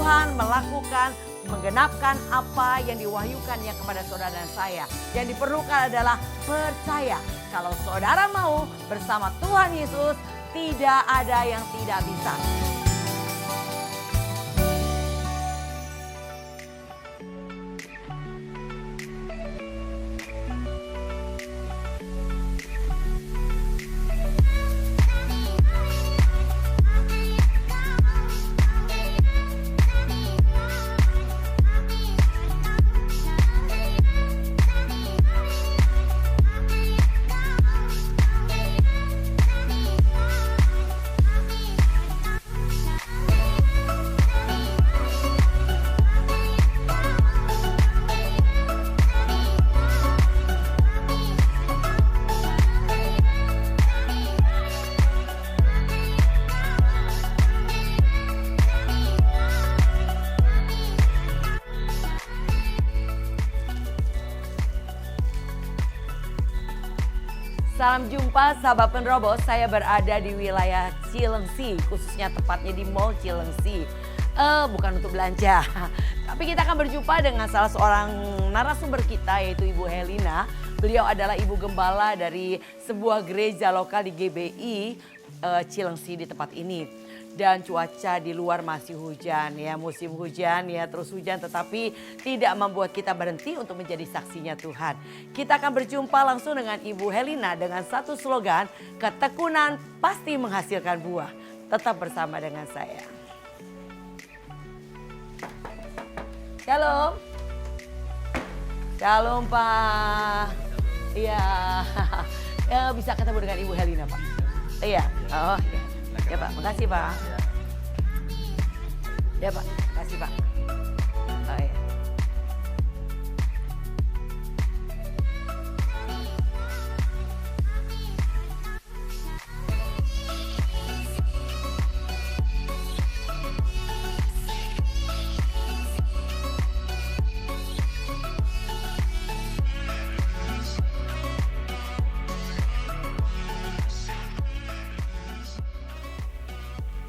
Tuhan melakukan, menggenapkan apa yang diwahyukannya kepada saudara dan saya. Yang diperlukan adalah percaya. Kalau saudara mau bersama Tuhan Yesus, tidak ada yang tidak bisa. Salam jumpa sahabat penerobos, saya berada di wilayah Cilengsi, khususnya tepatnya di Mall Cilengsi. Bukan untuk belanja, tapi kita akan berjumpa dengan salah seorang narasumber kita yaitu Ibu Helina. Beliau adalah ibu gembala dari sebuah gereja lokal di GBI Cilengsi di tempat ini. Dan cuaca di luar masih hujan ya, musim hujan ya, terus hujan, tetapi tidak membuat kita berhenti untuk menjadi saksinya Tuhan. Kita akan berjumpa langsung dengan Ibu Helina dengan satu slogan, ketekunan pasti menghasilkan buah. Tetap bersama dengan saya. Shalom. Shalom Pak. Iya. Ya, bisa ketemu dengan Ibu Helina Pak. Iya. Oh ya. Ya Pak, makasih Pak. Ya Pak, makasih Pak. Oh ya.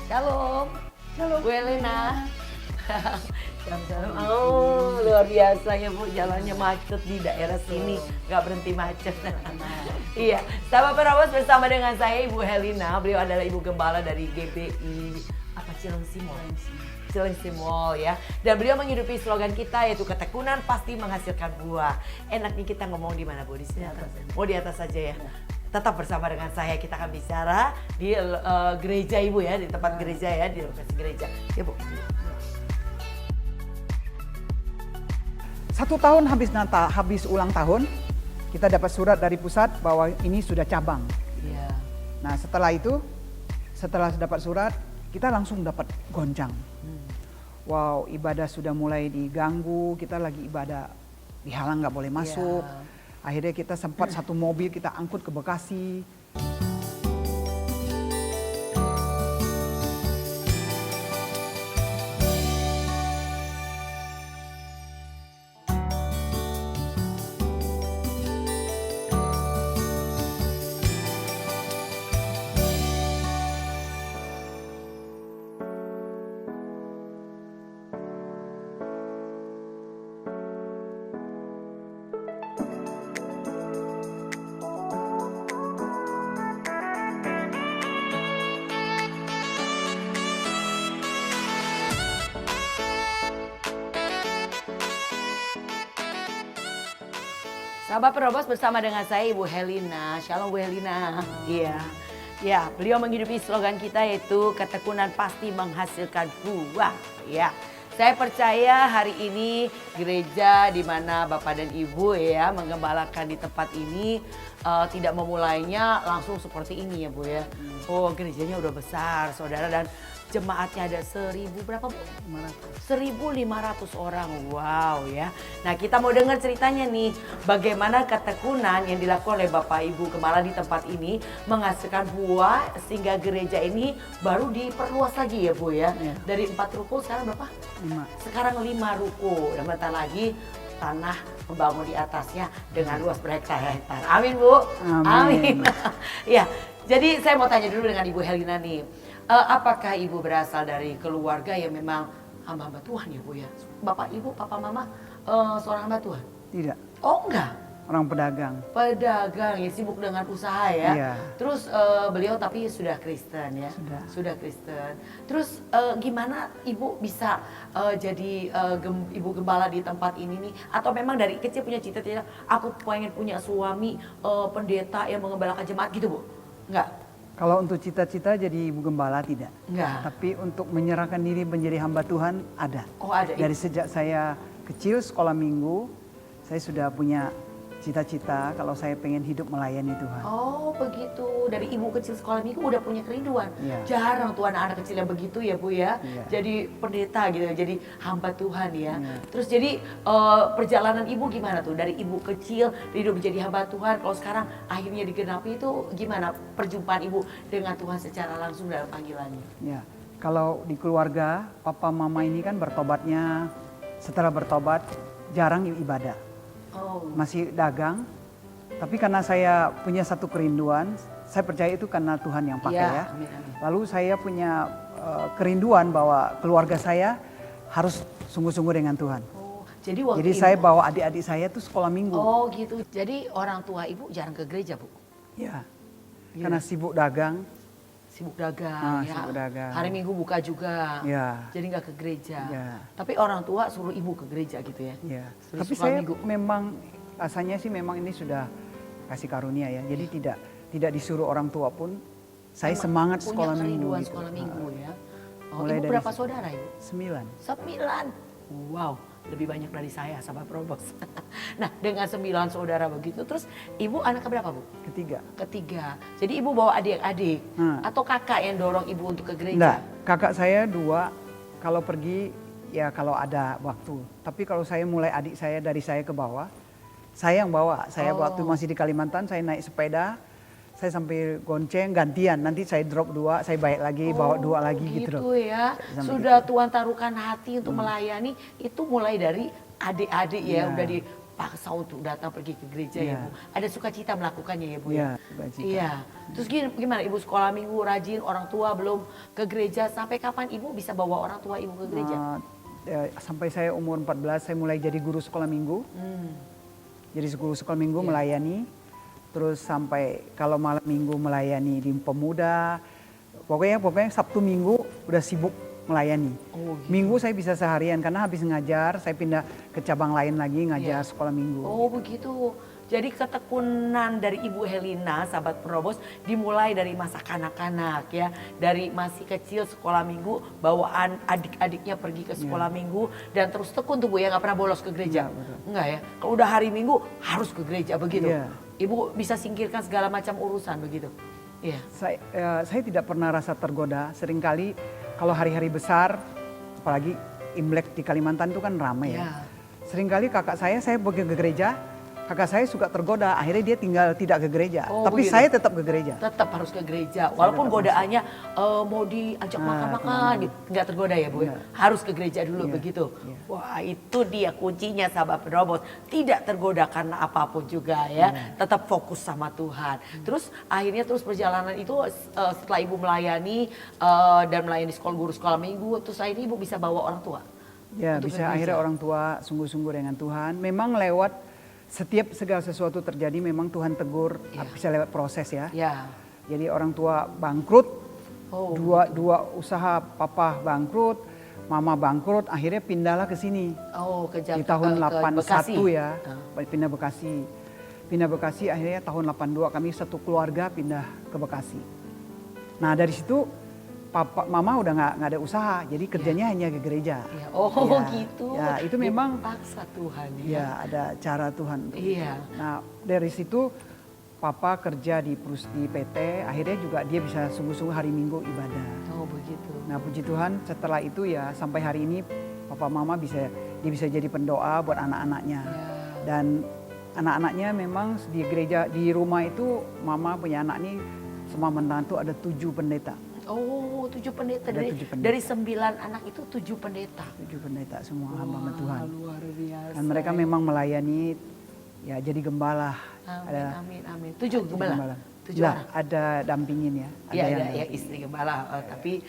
Shalom, shalom Bu Helina. Shalom. Oh, luar biasa ya Bu, jalannya macet di daerah sini, nggak berhenti macet. Iya, sahabat penerobos, bersama dengan saya Ibu Helina. Beliau adalah ibu gembala dari GBI Cilengsi Mall. Cilengsi Mall ya. Dan beliau menghidupi slogan kita yaitu ketekunan pasti menghasilkan buah. Enaknya kita ngomong di mana Bu? Di sini atas. Oh, di atas saja ya. Tetap bersama dengan saya, kita akan bicara di gereja Ibu ya, di tempat gereja ya, di lokasi gereja. Ya Bu. 1 tahun habis ulang tahun, kita dapat surat dari pusat bahwa ini sudah cabang. Iya. Nah setelah itu, setelah dapat surat, kita langsung dapat gonjang. Wow, ibadah sudah mulai diganggu, kita lagi ibadah dihalang, nggak boleh masuk. Iya. Akhirnya kita sempat satu mobil kita angkut ke Bekasi. Sahabat penerobos, bersama dengan saya Ibu Helina. Shalom Bu Helina. Iya. Ya, beliau menghidupi slogan kita yaitu ketekunan pasti menghasilkan buah. Ya. Saya percaya hari ini gereja di mana Bapak dan Ibu ya menggembalakan di tempat ini tidak memulainya langsung seperti ini ya Bu ya. Oh, gerejanya udah besar Saudara, dan jemaatnya ada 1.000 berapa Bu? 1.500 orang. Wow ya. Nah, kita mau dengar ceritanya nih, bagaimana ketekunan yang dilakukan oleh Bapak Ibu Gembala di tempat ini menghasilkan buah sehingga gereja ini baru diperluas lagi ya Bu ya. Dari 4 ruko sekarang berapa? 5. Sekarang 5 ruko. Dan bentar lagi tanah membangun di atasnya dengan luas berhektar-hektar. Amin Bu. Amin. Ya, jadi saya mau tanya dulu dengan Ibu Helina nih. Apakah Ibu berasal dari keluarga yang memang hamba-hamba Tuhan ya Bu ya. Bapak Ibu, Papa Mama seorang hamba Tuhan? Tidak, Oh enggak. orang pedagang. Pedagang ya, sibuk dengan usaha ya. Iya. Terus beliau tapi sudah Kristen ya. Sudah Kristen. Terus gimana Ibu bisa jadi Ibu gembala di tempat ini nih? Atau memang dari kecil punya cita-cita, aku pengen punya suami pendeta yang mengembalakan jemaat gitu Bu? Enggak? Kalau untuk cita-cita jadi ibu gembala tidak. Enggak. Tapi untuk menyerahkan diri menjadi hamba Tuhan ada. Oh ada. Dari sejak saya kecil sekolah minggu, saya sudah punya cita-cita kalau saya pengen hidup melayani Tuhan. Oh begitu, dari ibu kecil sekolah minggu udah punya kerinduan. Iya. Jarang tuh anak-anak kecil yang begitu ya Bu ya. Iya. Jadi pendeta gitu, jadi hamba Tuhan ya. Iya. Terus jadi perjalanan ibu gimana tuh? Dari ibu kecil hidup menjadi hamba Tuhan, kalau sekarang akhirnya digenapi itu gimana perjumpaan ibu dengan Tuhan secara langsung dalam panggilannya? Ya, kalau di keluarga papa mama ini kan bertobatnya setelah bertobat jarang ibadah. Oh. Masih dagang, tapi karena saya punya satu kerinduan, saya percaya itu karena Tuhan yang pakai ya. Amin, amin. Lalu saya punya kerinduan bahwa keluarga saya harus sungguh-sungguh dengan Tuhan. Oh, jadi waktu Jadi ibu, saya bawa adik-adik saya tuh sekolah minggu. Oh gitu. Jadi orang tua ibu jarang ke gereja Bu? Ya, Iya. karena sibuk dagang. Sibuk dagang ya. Sibuk dagang. Hari Minggu buka juga. Ya. Jadi nggak ke gereja. Ya. Tapi orang tua suruh ibu ke gereja gitu ya. Ya. Suruh Tapi sekolah saya minggu. memang rasanya sih memang ini sudah kasih karunia ya. Jadi tidak disuruh orang tua pun. Saya Emang semangat punya sekolah minggu. kerinduan gitu. sekolah minggu ya. Oh, Mulai ibu dari berapa saudara ibu? 9. 9. Wow, lebih banyak dari saya sahabat Probos. Nah, dengan 9 saudara begitu, terus ibu anak keberapa Bu? Ketiga. Jadi ibu bawa adik-adik Hmm. atau kakak yang dorong ibu untuk ke gereja? Enggak, kakak saya 2. Kalau pergi ya kalau ada waktu. Tapi kalau saya mulai adik saya dari saya ke bawah, saya yang bawa. Saya waktu masih di Kalimantan saya naik sepeda, saya sampai gonceng gantian. Nanti saya drop 2, saya balik lagi, bawa 2 lagi gitu loh. Ya. Sampai Sudah Tuhan taruhkan hati untuk melayani itu mulai dari adik-adik ya, Iya. udah dipaksa untuk datang pergi ke gereja ya Iya. Bu. Ada sukacita melakukannya ya Bu Iya, ya. sukacita. Iya. Terus gimana ibu sekolah minggu rajin, orang tua belum ke gereja, sampai kapan ibu bisa bawa orang tua ibu ke gereja? Sampai saya umur 14 saya mulai jadi guru sekolah minggu. Jadi guru sekolah minggu Iya. melayani. Terus sampai kalau malam minggu melayani di pemuda. Pokoknya Sabtu Minggu udah sibuk melayani. Oh, gitu. Minggu saya bisa seharian karena habis ngajar saya pindah ke cabang lain lagi ngajar Iya. sekolah minggu. Oh begitu. Jadi ketekunan dari Ibu Helina, sahabat Penerobos, dimulai dari masa kanak-kanak ya. Dari masih kecil sekolah minggu, bawaan adik-adiknya pergi ke sekolah minggu. Dan terus tekun tuh Bu ya, nggak pernah bolos ke gereja. Iya, betul. Enggak ya, kalau udah hari minggu harus ke gereja begitu. Iya. Ibu bisa singkirkan segala macam urusan begitu. Iya. Saya tidak pernah rasa tergoda. Seringkali kalau hari-hari besar, apalagi Imlek di Kalimantan itu kan ramai Iya. ya. Seringkali kakak saya pergi ke gereja, kakak saya suka tergoda, akhirnya dia tinggal tidak ke gereja. Oh, Tapi begitu. saya tetap ke gereja. Tetap harus ke gereja, walaupun tetap godaannya mau diajak makan-makan, gitu. Nggak tergoda ya Bu? Iya. Harus ke gereja dulu Iya. begitu. Iya. Wah itu dia kuncinya sahabat Penerobos, tidak tergoda karena apapun juga ya, tetap fokus sama Tuhan. Terus akhirnya perjalanan itu setelah Ibu melayani dan melayani guru sekolah minggu, terus akhirnya Ibu bisa bawa orang tua. Ya, untuk ke bisa gereja. akhirnya orang tua sungguh-sungguh dengan Tuhan. Memang lewat setiap segala sesuatu terjadi memang Tuhan tegur, Iya. bisa lewat proses ya. Ya. Jadi orang tua bangkrut, Oh. dua usaha papa bangkrut, mama bangkrut, akhirnya pindahlah ke sini. Oh ke Di tahun ke 81 Bekasi. ya, pindah Bekasi. Pindah Bekasi akhirnya tahun 82 kami satu keluarga pindah ke Bekasi. Nah dari situ mama udah nggak ada usaha, jadi kerjanya hanya ke gereja. Ya. Oh Ya, gitu. ya, itu memang dipaksa Tuhan ya. ya ada cara Tuhan. Iya. Nah dari situ papa kerja di PT, akhirnya juga dia bisa sungguh-sungguh hari Minggu ibadah. Oh begitu. Nah puji Tuhan setelah itu ya sampai hari ini papa mama dia bisa jadi pendoa buat anak-anaknya. Ya. Dan anak-anaknya memang di gereja, di rumah itu mama punya anak nih semua menantu ada 7 pendeta. Oh 7 pendeta. Ada Dari, 7 pendeta. dari 9 anak itu 7 pendeta. 7 pendeta semua hamba Tuhan. Luar biasa. Dan mereka memang melayani ya jadi gembala. Amin, amin. 7 gembala? 7 Nah, orang? ada dampingin ya. Iya, yang ada ya istri gembala, tapi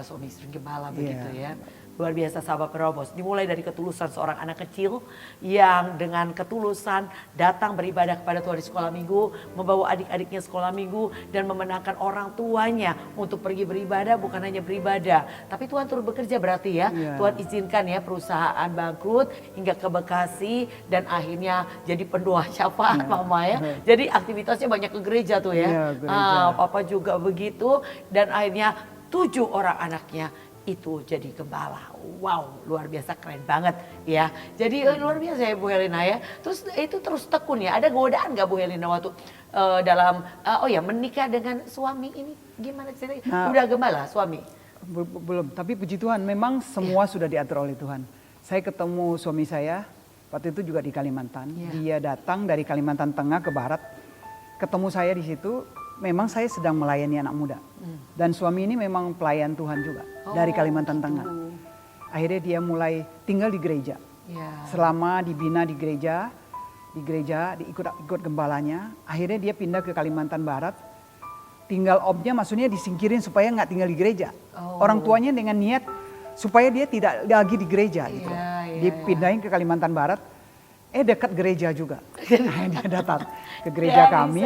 suami istri gembala begitu ya. Luar biasa sahabat Perobos. Dimulai dari ketulusan seorang anak kecil yang dengan ketulusan datang beribadah kepada Tuhan di sekolah minggu, membawa adik-adiknya sekolah minggu dan memenangkan orang tuanya untuk pergi beribadah, bukan hanya beribadah. Tapi Tuhan turut bekerja berarti ya. Iya. Tuhan izinkan ya perusahaan bangkrut hingga ke Bekasi dan akhirnya jadi pendoa syafaat mama ya. Jadi aktivitasnya banyak ke gereja tuh ya. Iya, gereja. Papa juga begitu dan akhirnya 7 orang anaknya itu jadi gembala. Wow, luar biasa, keren banget ya. Jadi luar biasa ya Bu Helena ya. Terus itu terus tekun ya. Ada godaan nggak Bu Helena waktu dalam menikah dengan suami ini? Gimana ceritanya? Nah, Udah gembala suami? Belum, tapi puji Tuhan memang semua sudah diatur oleh Tuhan. Saya ketemu suami saya waktu itu juga di Kalimantan. Dia datang dari Kalimantan Tengah ke Barat. Ketemu saya di situ. Memang saya sedang melayani anak muda. Dan suami ini memang pelayan Tuhan juga dari Kalimantan Tengah. Akhirnya dia mulai tinggal di gereja. Selama dibina di gereja ikut gembalanya. Akhirnya dia pindah ke Kalimantan Barat. Tinggal obnya maksudnya disingkirin supaya nggak tinggal di gereja. Orang tuanya dengan niat supaya dia tidak lagi di gereja gitu. Dipindahin ke Kalimantan Barat. Dekat gereja juga. Nah, dia datang ke gereja kami.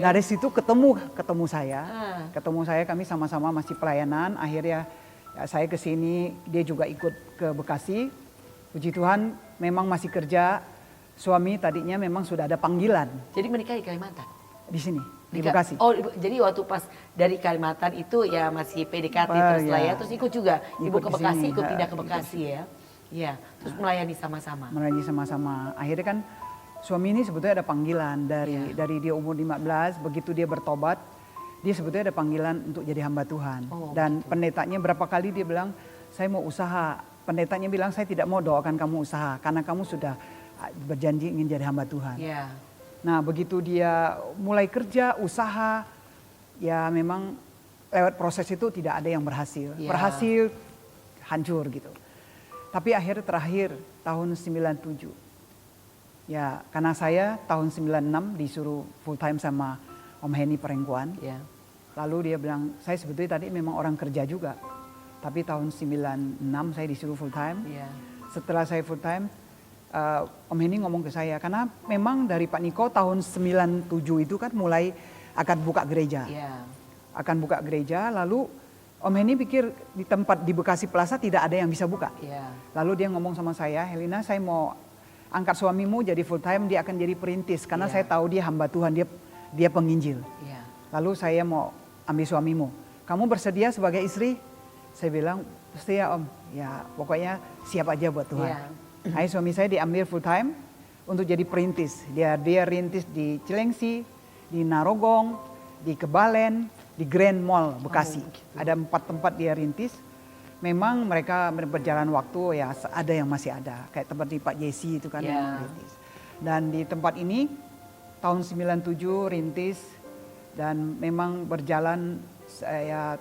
Dari situ ketemu saya. Ketemu saya, kami sama-sama masih pelayanan. Akhirnya ya, saya ke sini, dia juga ikut ke Bekasi. Puji Tuhan, memang masih kerja. Suami tadinya memang sudah ada panggilan. Jadi menikah di Kalimantan? Di sini, di Bekasi. Oh, jadi waktu pas dari Kalimantan itu ya masih PDKT terus lah ya. Terus ikut juga, ibu ke Bekasi, ikut pindah ke Bekasi ya. Iya, terus melayani sama-sama. Melayani sama-sama. Akhirnya kan suami ini sebetulnya ada panggilan dari dia umur 15, begitu dia bertobat, dia sebetulnya ada panggilan untuk jadi hamba Tuhan. Dan pendetanya berapa kali dia bilang, saya mau usaha. Pendetanya bilang, saya tidak mau doakan kamu usaha, karena kamu sudah berjanji ingin jadi hamba Tuhan. Nah, begitu dia mulai kerja, usaha, ya memang lewat proses itu tidak ada yang berhasil. Berhasil, hancur gitu. Tapi akhirnya terakhir tahun 97. Ya, karena saya tahun 96 disuruh full time sama Om Henny Perengkuan. Lalu dia bilang, saya sebetulnya tadi memang orang kerja juga. Tapi tahun 96 saya disuruh full time. Setelah saya full time, Om Henny ngomong ke saya, karena memang dari Pak Niko tahun 97 itu kan mulai akan buka gereja. Akan buka gereja, lalu Om Henny pikir di tempat di Bekasi Plaza tidak ada yang bisa buka. Lalu dia ngomong sama saya, Helena, saya mau angkat suamimu jadi full time, dia akan jadi perintis. Karena saya tahu dia hamba Tuhan, dia penginjil. Lalu saya mau ambil suamimu. Kamu bersedia sebagai istri? Saya bilang, bersedia Om. Ya pokoknya siap aja buat Tuhan. Akhirnya suami saya diambil full time untuk jadi perintis. Dia rintis di Cilengsi, di Narogong, di Kebalen, di Grand Mall Bekasi. Ada 4 tempat dia rintis. Memang mereka berjalan waktu ya ada yang masih ada. Kayak tempat di Pak Jesse itu kan yang rintis. Dan di tempat ini tahun 97 rintis dan memang berjalan saya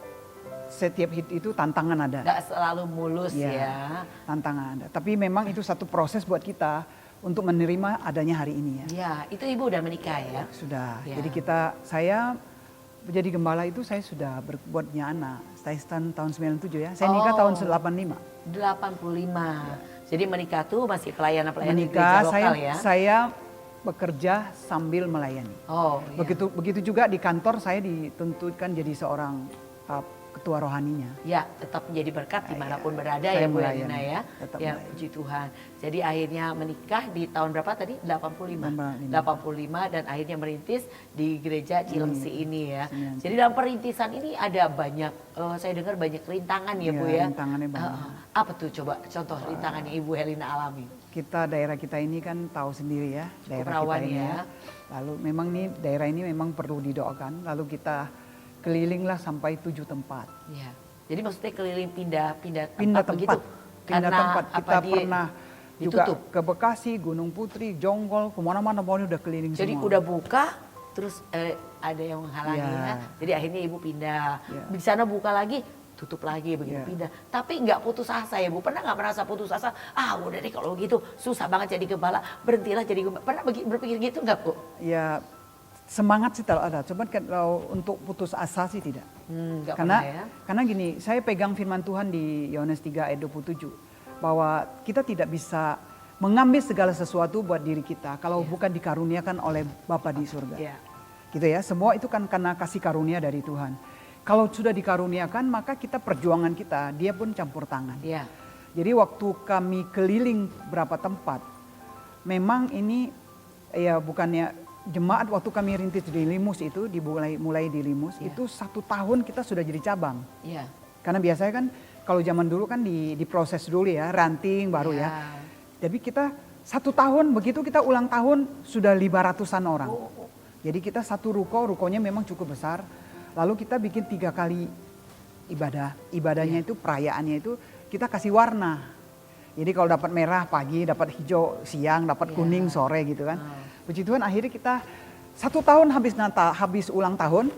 setiap hit itu tantangan ada. Gak selalu mulus ya. Tantangan ada. Tapi memang itu satu proses buat kita untuk menerima adanya hari ini ya. Ya, itu ibu udah menikah ya? Sudah. Jadi saya menjadi gembala itu saya sudah berbuatnya anak. Saya tahun 97 ya. Saya nikah tahun 85. 85. Jadi menikah tuh masih pelayanan di menikah, gereja lokal ya? Saya bekerja sambil melayani. Begitu juga di kantor saya dituntutkan jadi seorang ketua rohaninya. Ya, tetap menjadi berkat dimanapun berada ya Bu Helena ya. Ya, puji Tuhan. Jadi akhirnya menikah di tahun berapa tadi? 85. 85 dan akhirnya merintis di gereja Cilengsi ini ya. Jadi dalam perintisan ini ada banyak, saya dengar banyak rintangan ya Bu ya. Rintangannya banyak. Apa tuh coba contoh rintangan yang Ibu Helena alami? Daerah kita ini kan tahu sendiri ya. Daerah kita ini ya. Lalu memang daerah ini memang perlu didoakan. Lalu kita kelilinglah sampai 7 tempat. Ya. Jadi maksudnya keliling pindah tempat begitu? Pindah tempat. Kita pernah juga ditutup? ke Bekasi, Gunung Putri, Jonggol, kemana-mana pokoknya udah keliling jadi semua. Jadi udah buka, terus ada yang menghalangi ya. Jadi akhirnya ibu pindah. Di sana buka lagi, tutup lagi begitu pindah. Tapi nggak putus asa ya Bu? Pernah nggak merasa putus asa? Udah deh kalau gitu susah banget jadi gembala, berhentilah jadi gembala. Pernah berpikir gitu nggak Bu? Ya. Semangat sih kalau ada, cuman kalau untuk putus asa sih tidak. Nggak Karena pernah ya. karena gini, saya pegang firman Tuhan di Yohanes 3 ayat 27 bahwa kita tidak bisa mengambil segala sesuatu buat diri kita kalau bukan dikaruniakan oleh Bapa di surga. Iya. Gitu ya, semua itu kan karena kasih karunia dari Tuhan. Kalau sudah dikaruniakan maka kita perjuangan kita, dia pun campur tangan. Iya. Jadi waktu kami keliling berapa tempat, memang ini ya bukannya jemaat waktu kami rintis di Limus itu mulai di Limus itu 1 tahun kita sudah jadi cabang. Iya. Karena biasanya kan kalau zaman dulu kan diproses dulu ya, ranting baru ya. Jadi kita 1 tahun begitu kita ulang tahun sudah 500-an orang. Jadi kita satu rukonya memang cukup besar. Lalu kita bikin 3 kali ibadah. Ibadahnya itu perayaannya itu kita kasih warna. Jadi kalau dapat merah pagi, dapat hijau siang, dapat kuning sore gitu kan. Puji Tuhan akhirnya kita 1 tahun habis ulang tahun,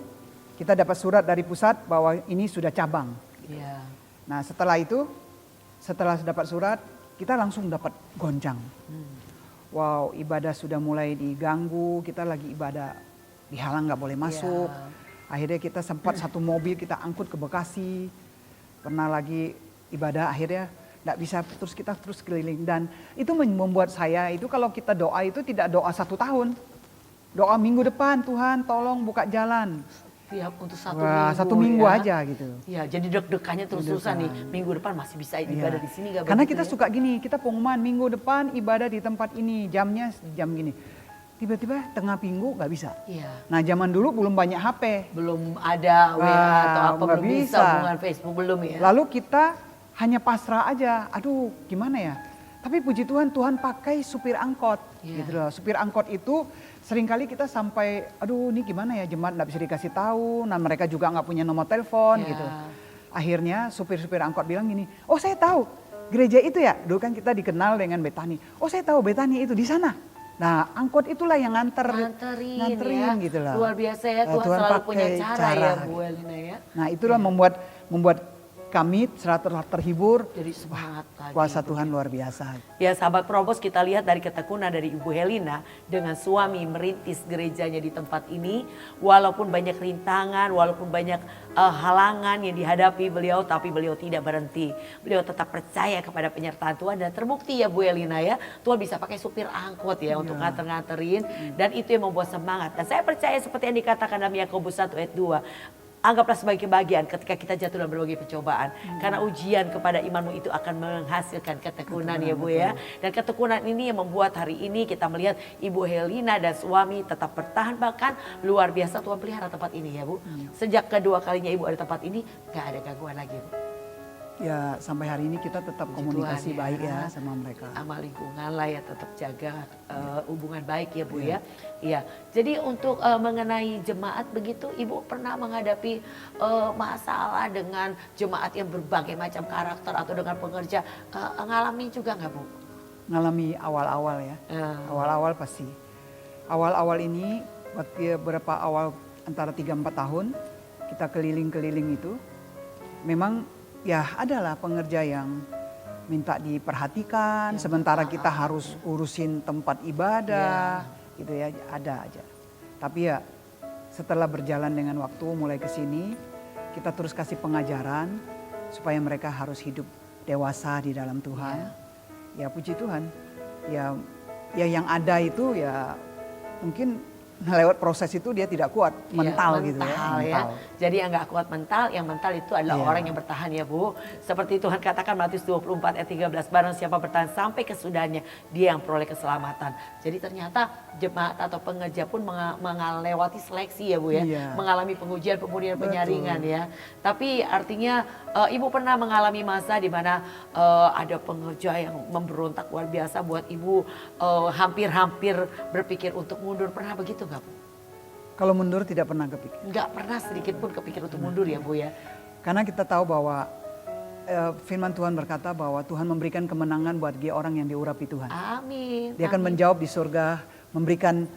kita dapat surat dari pusat bahwa ini sudah cabang. Iya. Nah setelah itu, setelah dapat surat, kita langsung dapat gonjang. Wow, ibadah sudah mulai diganggu, kita lagi ibadah dihalang nggak boleh masuk. Akhirnya kita sempat satu mobil kita angkut ke Bekasi. Pernah lagi ibadah akhirnya nggak bisa, terus kita terus keliling. Dan itu membuat saya itu kalau kita doa itu tidak doa 1 tahun. Doa minggu depan, Tuhan tolong buka jalan. Ya, untuk 1 Wah, minggu. 1 minggu ya. aja gitu. Ya, jadi deg-degannya terus-terusan nih. Minggu depan masih bisa ibadah di sini nggak? Karena begitu kita ya? suka gini, kita pengumuman minggu depan ibadah di tempat ini, jamnya jam gini. Tiba-tiba tengah minggu nggak bisa. Iya. Nah zaman dulu belum banyak HP. Belum ada WA atau apa, nggak belum bisa bisa. hubungan Facebook, belum ya? Lalu kita hanya pasrah aja, aduh gimana ya. Tapi puji Tuhan, Tuhan pakai supir angkot. Gitu loh. Supir angkot itu seringkali kita sampai, aduh ini gimana ya, jemaat nggak bisa dikasih tahu. Nah mereka juga nggak punya nomor telepon gitu. Akhirnya supir-supir angkot bilang gini, oh saya tahu gereja itu ya. Dulu kan kita dikenal dengan Betani. Oh saya tahu Betani itu di sana. Nah angkot itulah yang nganterin ya. gitu loh. Luar biasa ya, Tuhan selalu pakai punya cara ya Bu Elina ya. Nah itulah membuat kami terhibur. Jadi semangat lagi. Kuasa Tuhan luar biasa. Ya sahabat Probos, kita lihat dari ketekunan dari Ibu Helina dengan suami merintis gerejanya di tempat ini. Walaupun banyak rintangan, walaupun banyak halangan yang dihadapi beliau, tapi beliau tidak berhenti. Beliau tetap percaya kepada penyertaan Tuhan dan terbukti ya Bu Helina ya. Tuhan bisa pakai supir angkot ya untuk nganter-nganterin. Dan itu yang membuat semangat. Dan saya percaya seperti yang dikatakan dalam Yakobus 1 ayat 2. Anggaplah sebagai kebahagiaan ketika kita jatuh dalam berbagai pencobaan. Karena ujian kepada imanmu itu akan menghasilkan ketekunan ya Bu ya. Dan ketekunan ini yang membuat hari ini kita melihat Ibu Helina dan suami tetap bertahan. Bahkan luar biasa Tuhan pelihara tempat ini ya Bu. Sejak kedua kalinya Ibu ada tempat ini gak ada gangguan lagi Bu. Ya sampai hari ini kita tetap komunikasi baik ya sama mereka. Sama lingkungan lah ya, tetap jaga hubungan baik ya Bu ya. Iya. Jadi untuk mengenai jemaat begitu, Ibu pernah menghadapi masalah dengan jemaat yang berbagai macam karakter atau dengan pengerja, ngalamin juga nggak Bu? Ngalami awal-awal ya. Awal-awal pasti. Awal-awal ini beberapa awal antara 3-4 tahun kita keliling-keliling itu memang ya adalah pengerja yang minta diperhatikan, sementara kita harus urusin tempat ibadah, gitu ya, ada aja. Tapi ya setelah berjalan dengan waktu mulai ke sini, kita terus kasih pengajaran supaya mereka harus hidup dewasa di dalam Tuhan. Ya puji Tuhan, ya yang ada itu ya mungkin lewat proses itu dia tidak kuat mental gitu ya. Mental. Jadi yang nggak kuat mental, yang mental itu adalah orang yang bertahan ya Bu. Seperti Tuhan katakan Matius 24 ayat 13, barang siapa bertahan sampai kesudahnya, dia yang peroleh keselamatan. Jadi ternyata jemaat atau pengerja pun melewati seleksi ya Bu ya. Mengalami pengujian, penyaringan, penyaringan ya. Tapi artinya Ibu pernah mengalami masa di mana ada pengerja yang memberontak luar biasa buat Ibu hampir-hampir berpikir untuk mundur. Pernah begitu nggak Bu? Kalau mundur tidak pernah kepikir. Nggak pernah sedikit pun kepikir untuk mundur ya Bu ya. Karena kita tahu bahwa firman Tuhan berkata bahwa Tuhan memberikan kemenangan buat dia orang yang diurapi Tuhan. Amin. Dia akan menjawab di surga, memberikan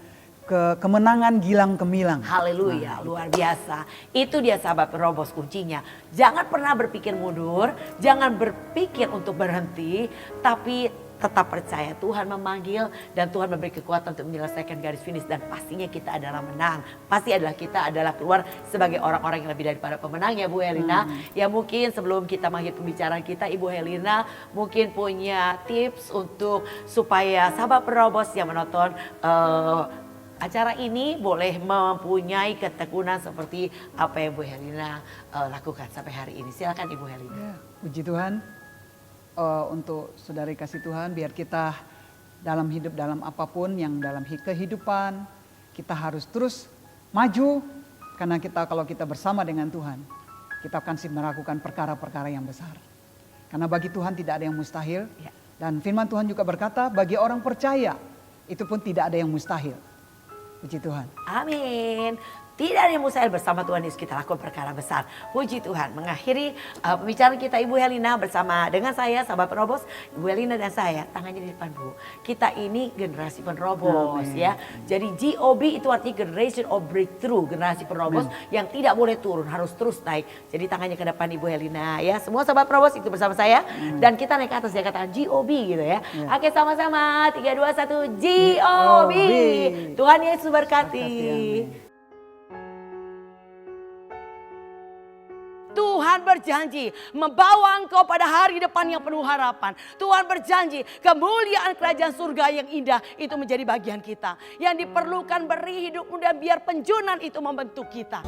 kemenangan gilang gemilang. Haleluya, luar biasa. Itu dia sahabat Probos kuncinya. Jangan pernah berpikir mundur, jangan berpikir untuk berhenti, tapi tetap percaya Tuhan memanggil dan Tuhan memberi kekuatan untuk menyelesaikan garis finish dan pastinya kita adalah menang. Pasti adalah kita adalah keluar sebagai orang-orang yang lebih daripada pemenang ya Bu Helena. Ya mungkin sebelum kita mengakhiri pembicaraan kita, Ibu Helena mungkin punya tips untuk supaya sahabat penerobos yang menonton acara ini boleh mempunyai ketekunan seperti apa yang Bu Helena lakukan sampai hari ini. Silakan Ibu Helena. Ya, puji Tuhan. Untuk saudari kasih Tuhan, biar kita dalam hidup dalam apapun yang dalam kehidupan kita harus terus maju, karena kalau kita bersama dengan Tuhan kita akan melakukan perkara-perkara yang besar, karena bagi Tuhan tidak ada yang mustahil. Dan firman Tuhan juga berkata bagi orang percaya itu pun tidak ada yang mustahil. Puji Tuhan. Amin. Tidak ada yang mustahil, bersama Tuhan Yesus kita lakukan perkara besar. Puji Tuhan. Mengakhiri pembicaraan kita Ibu Helena bersama dengan saya, sahabat penerobos, Ibu Helena dan saya, tangannya di depan Bu. Kita ini generasi penerobos ya. Jadi GOB itu artinya Generation of Breakthrough, generasi penerobos yang tidak boleh turun, harus terus naik. Jadi tangannya ke depan Ibu Helena ya. Semua sahabat penerobos itu bersama saya dan kita naik ke atas ya, katakan GOB gitu ya. Oke, sama-sama 3 2 1 GOB. Tuhan Yesus berkati. Tuhan berjanji membawa engkau pada hari depan yang penuh harapan. Tuhan berjanji kemuliaan kerajaan surga yang indah itu menjadi bagian kita. Yang diperlukan beri hidup muda biar penjunan itu membentuk kita.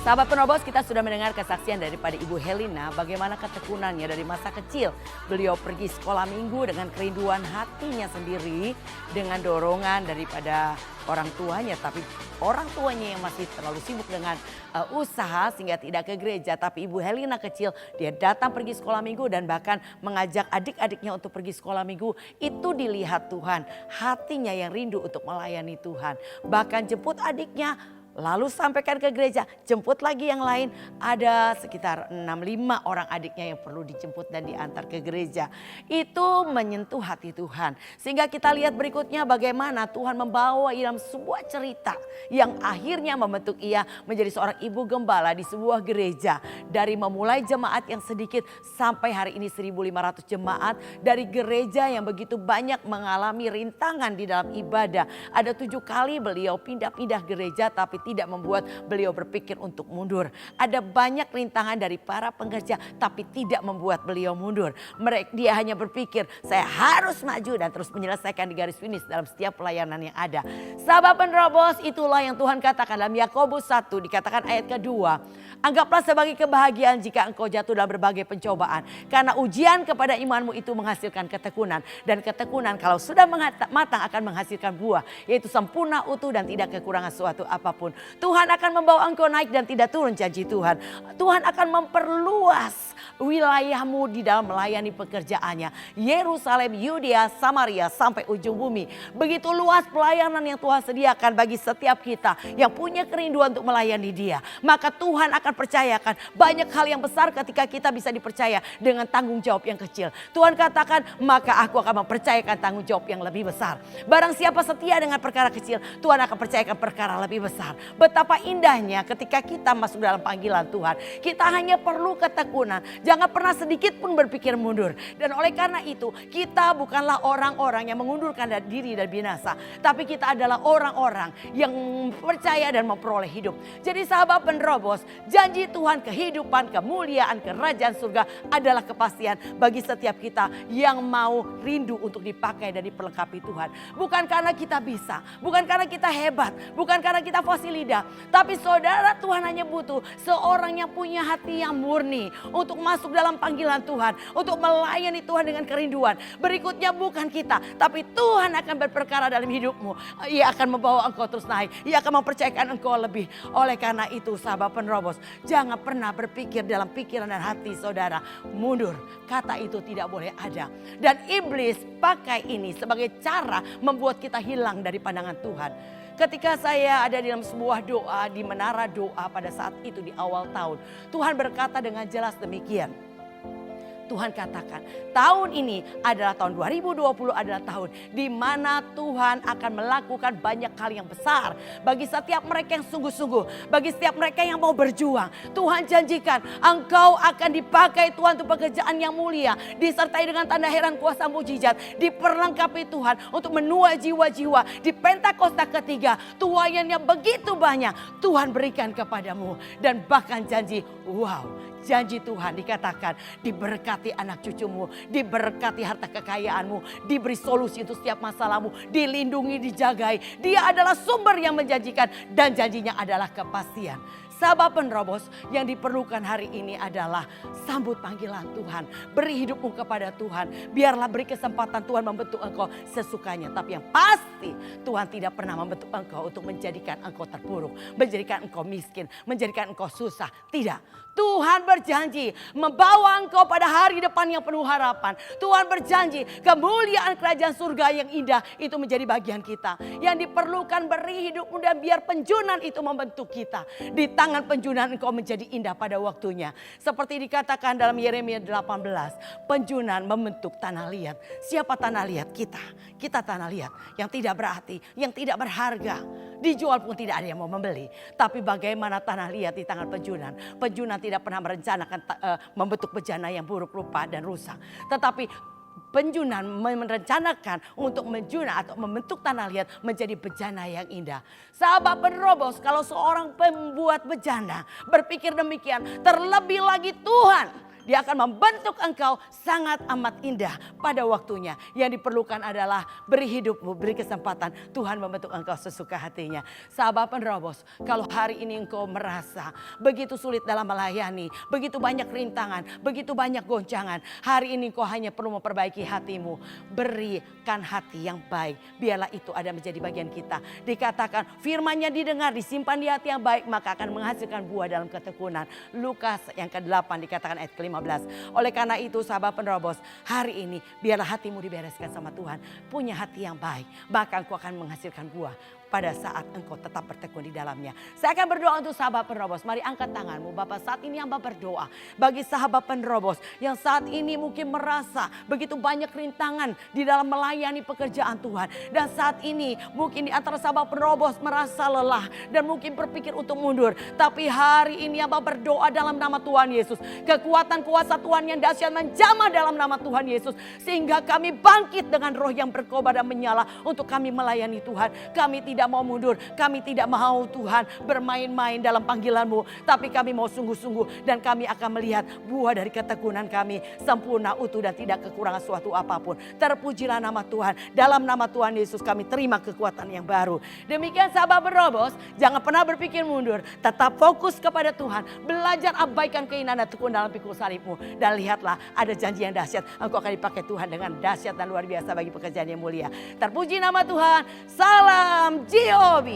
Sahabat penerobos, kita sudah mendengar kesaksian daripada Ibu Helena bagaimana ketekunannya dari masa kecil. Beliau pergi sekolah minggu dengan kerinduan hatinya sendiri, dengan dorongan daripada orang tuanya. Tapi orang tuanya yang masih terlalu sibuk dengan usaha sehingga tidak ke gereja. Tapi Ibu Helena kecil, dia datang pergi sekolah minggu dan bahkan mengajak adik-adiknya untuk pergi sekolah minggu. Itu dilihat Tuhan, hatinya yang rindu untuk melayani Tuhan. Bahkan jemput adiknya, lalu sampaikan ke gereja, jemput lagi yang lain. Ada sekitar 6-5 orang adiknya yang perlu dijemput dan diantar ke gereja. Itu menyentuh hati Tuhan. Sehingga kita lihat berikutnya bagaimana Tuhan membawa dalam sebuah cerita yang akhirnya membentuk ia menjadi seorang ibu gembala di sebuah gereja. Dari memulai jemaat yang sedikit sampai hari ini 1.500 jemaat. Dari gereja yang begitu banyak mengalami rintangan di dalam ibadah. Ada 7 kali beliau pindah-pindah gereja tapi tidak membuat beliau berpikir untuk mundur. Ada banyak rintangan dari para pengerja tapi tidak membuat beliau mundur. Dia hanya berpikir saya harus maju dan terus menyelesaikan di garis finish dalam setiap pelayanan yang ada. Sahabat penerobos, itulah yang Tuhan katakan dalam Yakobus 1 dikatakan ayat kedua. Anggaplah sebagai kebahagiaan jika engkau jatuh dalam berbagai pencobaan. Karena ujian kepada imanmu itu menghasilkan ketekunan. Dan ketekunan kalau sudah matang akan menghasilkan buah. Yaitu sempurna, utuh dan tidak kekurangan suatu apapun. Tuhan akan membawa engkau naik dan tidak turun, janji Tuhan. Tuhan akan memperluas wilayahmu di dalam melayani pekerjaannya. Yerusalem, Yudea, Samaria sampai ujung bumi. Begitu luas pelayanan yang Tuhan sediakan bagi setiap kita yang punya kerinduan untuk melayani Dia. Maka Tuhan akan percayakan banyak hal yang besar ketika kita bisa dipercaya dengan tanggung jawab yang kecil. Tuhan katakan, maka aku akan mempercayakan tanggung jawab yang lebih besar. Barang siapa setia dengan perkara kecil, Tuhan akan percayakan perkara lebih besar. Betapa indahnya ketika kita masuk dalam panggilan Tuhan. Kita hanya perlu ketekunan. Jangan pernah sedikit pun berpikir mundur. Dan oleh karena itu kita bukanlah orang-orang yang mengundurkan diri dari binasa. Tapi kita adalah orang-orang yang percaya dan memperoleh hidup. Jadi sahabat penerobos, janji Tuhan kehidupan, kemuliaan, kerajaan surga adalah kepastian bagi setiap kita yang mau rindu untuk dipakai dan diperlengkapi Tuhan. Bukan karena kita bisa, bukan karena kita hebat, bukan karena kita fasih lidah. Tapi saudara, Tuhan hanya butuh seorang yang punya hati yang murni untuk masuk dalam panggilan Tuhan, untuk melayani Tuhan dengan kerinduan. Berikutnya bukan kita, tapi Tuhan akan berperkara dalam hidupmu. Ia akan membawa engkau terus naik, Ia akan mempercayakan engkau lebih. Oleh karena itu sahabat penerobos, jangan pernah berpikir dalam pikiran dan hati saudara mundur. Kata itu tidak boleh ada. Dan iblis pakai ini sebagai cara membuat kita hilang dari pandangan Tuhan. Ketika saya ada di dalam sebuah doa di menara doa pada saat itu di awal tahun, Tuhan berkata dengan jelas demikian. Tuhan katakan tahun ini adalah tahun 2020 adalah tahun di mana Tuhan akan melakukan banyak hal yang besar bagi setiap mereka yang sungguh-sungguh, bagi setiap mereka yang mau berjuang. Tuhan janjikan engkau akan dipakai Tuhan untuk pekerjaan yang mulia, disertai dengan tanda heran kuasa mujizat, diperlengkapi Tuhan untuk menuai jiwa-jiwa. Di Pentakosta ketiga tuaian yang begitu banyak Tuhan berikan kepadamu, dan bahkan janji janji Tuhan dikatakan diberkati anak cucumu, diberkati harta kekayaanmu, diberi solusi untuk setiap masalahmu, dilindungi, dijagai. Dia adalah sumber yang menjanjikan dan janjinya adalah kepastian. Sahabat penerobos, yang diperlukan hari ini adalah sambut panggilan Tuhan. Beri hidupmu kepada Tuhan. Biarlah beri kesempatan Tuhan membentuk engkau sesukanya. Tapi yang pasti Tuhan tidak pernah membentuk engkau untuk menjadikan engkau terpuruk, menjadikan engkau miskin, menjadikan engkau susah. Tidak. Tuhan berjanji membawa engkau pada hari depan yang penuh harapan. Tuhan berjanji kemuliaan kerajaan surga yang indah itu menjadi bagian kita. Yang diperlukan beri hidupmu dan biar penjunan itu membentuk kita. Di tangan penjunan engkau menjadi indah pada waktunya. Seperti dikatakan dalam Yeremia 18. Penjunan membentuk tanah liat. Siapa tanah liat? Kita. Kita tanah liat yang tidak berarti, yang tidak berharga. Dijual pun tidak ada yang mau membeli. Tapi bagaimana tanah liat di tangan penjunan? Penjunan tidak pernah merencanakan membentuk bejana yang buruk rupa dan rusak. Tetapi penjunan merencanakan untuk menjuna atau membentuk tanah liat menjadi bejana yang indah. Sahabat penerobos, kalau seorang pembuat bejana berpikir demikian, terlebih lagi Tuhan, Dia akan membentuk engkau sangat amat indah pada waktunya. Yang diperlukan adalah beri hidupmu, beri kesempatan Tuhan membentuk engkau sesuka hatinya. Sahabat penerobos, kalau hari ini engkau merasa begitu sulit dalam melayani, begitu banyak rintangan, begitu banyak goncangan, hari ini engkau hanya perlu memperbaiki hatimu. Berikan hati yang baik, biarlah itu ada menjadi bagian kita. Dikatakan firman-Nya didengar, disimpan di hati yang baik, maka akan menghasilkan buah dalam ketekunan. Lukas yang ke-8 dikatakan ayat ke-15. Oleh karena itu sahabat penerobos, hari ini biarlah hatimu dibereskan sama Tuhan. Punya hati yang baik, bahkan kau akan menghasilkan buah pada saat engkau tetap bertekun di dalamnya. Saya akan berdoa untuk sahabat penerobos. Mari angkat tanganmu. Bapak, saat ini hamba berdoa bagi sahabat penerobos yang saat ini mungkin merasa begitu banyak rintangan di dalam melayani pekerjaan Tuhan. Dan saat ini mungkin di antara sahabat penerobos merasa lelah dan mungkin berpikir untuk mundur. Tapi hari ini hamba berdoa dalam nama Tuhan Yesus. Kekuatan kuasa Tuhan yang dahsyat menjamah dalam nama Tuhan Yesus. Sehingga kami bangkit dengan roh yang berkobar dan menyala untuk kami melayani Tuhan. Kami tidak mau mundur, kami tidak mau Tuhan bermain-main dalam panggilan-Mu, tapi kami mau sungguh-sungguh dan kami akan melihat buah dari ketekunan kami sempurna, utuh dan tidak kekurangan suatu apapun. Terpujilah nama Tuhan. Dalam nama Tuhan Yesus kami terima kekuatan yang baru. Demikian sahabat berobos, jangan pernah berpikir mundur, tetap fokus kepada Tuhan, belajar abaikan keinginan dan tekun dalam pikul salib-Mu, dan lihatlah ada janji yang dahsyat, engkau akan dipakai Tuhan dengan dahsyat dan luar biasa bagi pekerjaan yang mulia. Terpuji nama Tuhan. Salam GOB.